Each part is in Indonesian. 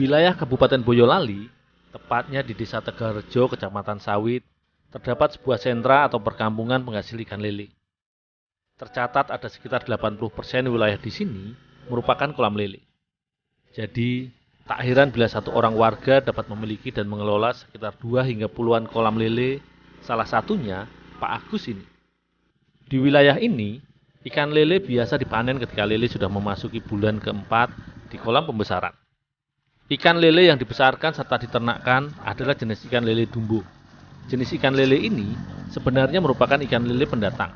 wilayah Kabupaten Boyolali, tepatnya di Desa Tegalrejo, Kecamatan Sawit, terdapat sebuah sentra atau perkampungan penghasil ikan lele. Tercatat ada sekitar 80% wilayah di sini merupakan kolam lele. Jadi, tak heran bila satu orang warga dapat memiliki dan mengelola sekitar 2 hingga puluhan kolam lele, salah satunya Pak Agus ini. Di wilayah ini, ikan lele biasa dipanen ketika lele sudah memasuki bulan keempat di kolam pembesaran. Ikan lele yang dibesarkan serta diternakkan adalah jenis ikan lele dumbo. Jenis ikan lele ini sebenarnya merupakan ikan lele pendatang.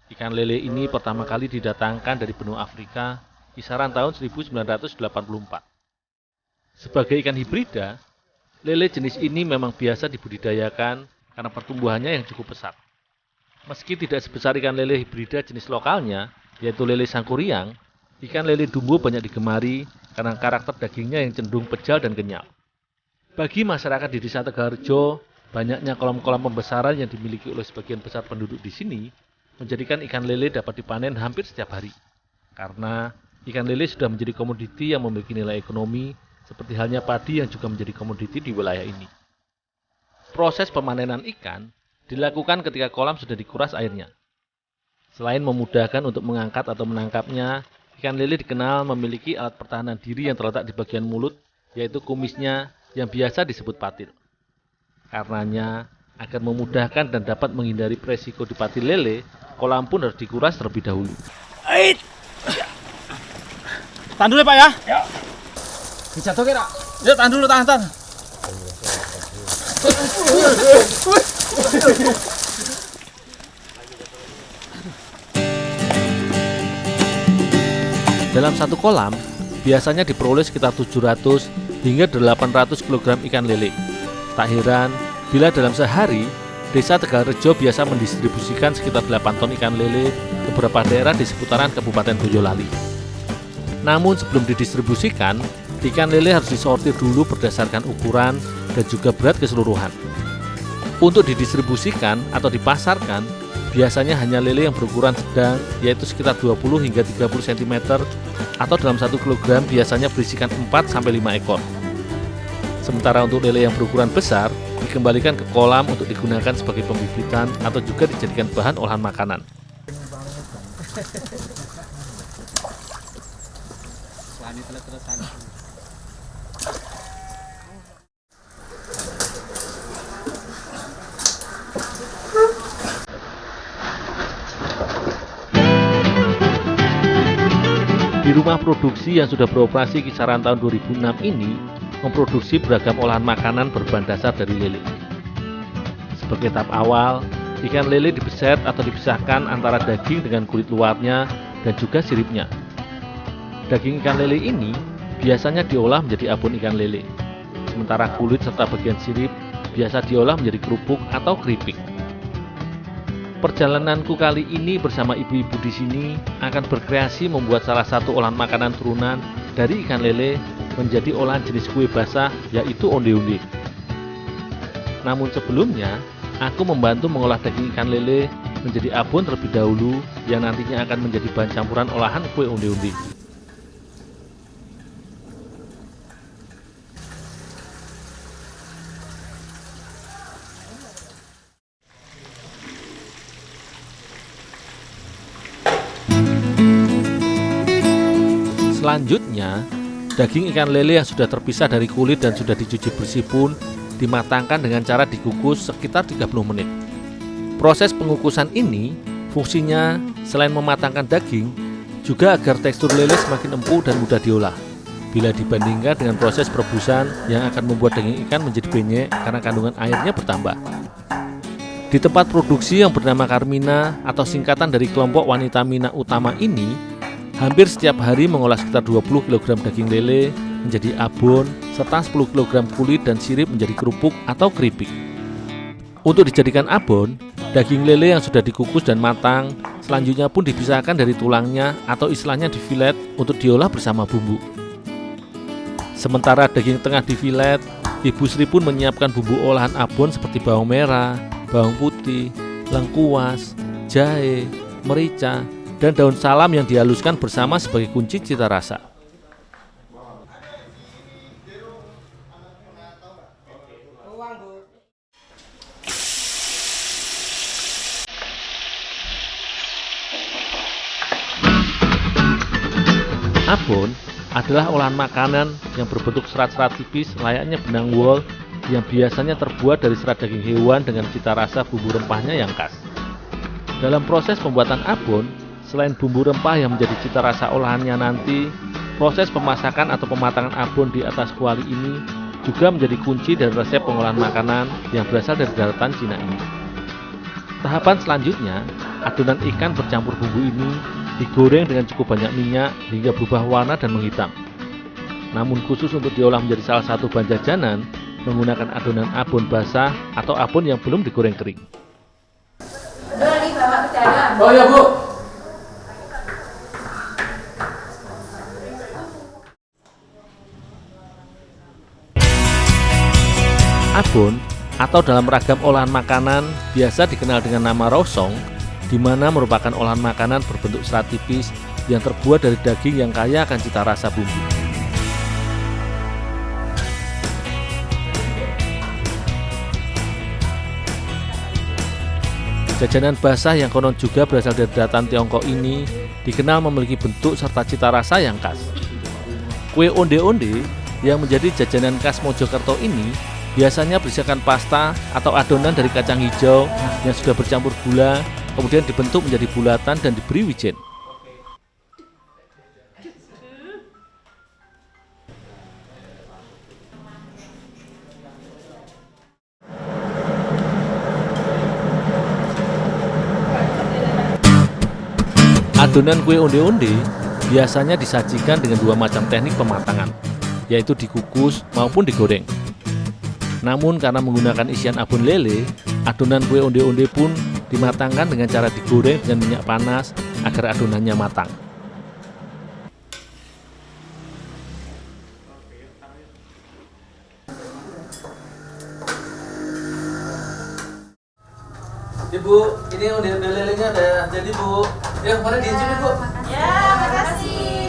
Ikan lele ini pertama kali didatangkan dari benua Afrika kisaran tahun 1984. Sebagai ikan hibrida, lele jenis ini memang biasa dibudidayakan karena pertumbuhannya yang cukup pesat. Meski tidak sebesar ikan lele hibrida jenis lokalnya, yaitu lele sangkuriang, ikan lele dumbo banyak digemari karena karakter dagingnya yang cenderung pejal dan kenyal. Bagi masyarakat di Desa Tegalrejo, banyaknya kolam-kolam pembesaran yang dimiliki oleh sebagian besar penduduk di sini menjadikan ikan lele dapat dipanen hampir setiap hari. Karena ikan lele sudah menjadi komoditi yang memiliki nilai ekonomi, seperti halnya padi yang juga menjadi komoditi di wilayah ini. Proses pemanenan ikan dilakukan ketika kolam sudah dikuras airnya. Selain memudahkan untuk mengangkat atau menangkapnya, ikan lele dikenal memiliki alat pertahanan diri yang terletak di bagian mulut, yaitu kumisnya yang biasa disebut patil. Karenanya, agar memudahkan dan dapat menghindari resiko di patil lele, kolam pun harus dikuras terlebih dahulu. Tahan dulu ya, Pak ya. Ya. Dijatuh kira. Ya, tahan dulu, tahan. Dalam satu kolam, biasanya diperoleh sekitar 700 hingga 800 kg ikan lele. Tak heran, bila dalam sehari, Desa Tegalrejo biasa mendistribusikan sekitar 8 ton ikan lele ke beberapa daerah di seputaran Kabupaten Boyolali. Namun sebelum didistribusikan, ikan lele harus disortir dulu berdasarkan ukuran dan juga berat keseluruhan. Untuk didistribusikan atau dipasarkan, biasanya hanya lele yang berukuran sedang, yaitu sekitar 20 hingga 30 cm, atau dalam 1 kg biasanya berisikan 4-5 ekor. Sementara untuk lele yang berukuran besar, dikembalikan ke kolam untuk digunakan sebagai pembibitan atau juga dijadikan bahan olahan makanan. Di rumah produksi yang sudah beroperasi kisaran tahun 2006 ini memproduksi beragam olahan makanan berbahan dasar dari lele. Sebagai tahap awal, ikan lele dibeset atau dipisahkan antara daging dengan kulit luarnya dan juga siripnya. Daging ikan lele ini biasanya diolah menjadi abon ikan lele, sementara kulit serta bagian sirip biasa diolah menjadi kerupuk atau keripik. Perjalananku kali ini bersama ibu-ibu di sini akan berkreasi membuat salah satu olahan makanan turunan dari ikan lele menjadi olahan jenis kue basah, yaitu onde-onde. Namun sebelumnya, aku membantu mengolah daging ikan lele menjadi abon terlebih dahulu yang nantinya akan menjadi bahan campuran olahan kue onde-onde. Selanjutnya, daging ikan lele yang sudah terpisah dari kulit dan sudah dicuci bersih pun dimatangkan dengan cara dikukus sekitar 30 menit. Proses pengukusan ini fungsinya selain mematangkan daging, juga agar tekstur lele semakin empuk dan mudah diolah. Bila dibandingkan dengan proses perebusan yang akan membuat daging ikan menjadi benyek karena kandungan airnya bertambah. Di tempat produksi yang bernama Carmina atau singkatan dari kelompok wanita Mina Utama ini, hampir setiap hari mengolah sekitar 20 kg daging lele menjadi abon, serta 10 kg kulit dan sirip menjadi kerupuk atau keripik. Untuk dijadikan abon, daging lele yang sudah dikukus dan matang selanjutnya pun dipisahkan dari tulangnya atau istilahnya difilet untuk diolah bersama bumbu. Sementara daging tengah difilet, Ibu Sri pun menyiapkan bumbu olahan abon seperti bawang merah, bawang putih, lengkuas, jahe, merica, dan daun salam yang dihaluskan bersama sebagai kunci cita rasa. Abon adalah olahan makanan yang berbentuk serat-serat tipis layaknya benang wol yang biasanya terbuat dari serat daging hewan dengan cita rasa bumbu rempahnya yang khas. Dalam proses pembuatan abon, selain bumbu rempah yang menjadi cita rasa olahannya nanti, proses pemasakan atau pematangan abon di atas kuali ini juga menjadi kunci dari resep pengolahan makanan yang berasal dari daratan Cina ini. Tahapan selanjutnya, adonan ikan bercampur bumbu ini digoreng dengan cukup banyak minyak hingga berubah warna dan menghitam. Namun khusus untuk diolah menjadi salah satu bahan jajanan, menggunakan adonan abon basah atau abon yang belum digoreng kering. Oh iya, Bu. Abon atau dalam ragam olahan makanan biasa dikenal dengan nama rosong, di mana merupakan olahan makanan berbentuk serat tipis yang terbuat dari daging yang kaya akan cita rasa bumbu. Jajanan basah yang konon juga berasal dari daratan Tiongkok ini dikenal memiliki bentuk serta cita rasa yang khas. Kue onde-onde yang menjadi jajanan khas Mojokerto ini biasanya berisikan pasta atau adonan dari kacang hijau yang sudah bercampur gula, kemudian dibentuk menjadi bulatan dan diberi wijen. Adonan kue onde-onde biasanya disajikan dengan dua macam teknik pematangan, yaitu dikukus maupun digoreng. Namun karena menggunakan isian abon lele, adonan kue onde-onde pun dimatangkan dengan cara digoreng dengan minyak panas agar adonannya matang. Ibu, ini onde-onde lelenya udah jadi, Bu. Ya, mari diicipin, Bu. Ya, makasih.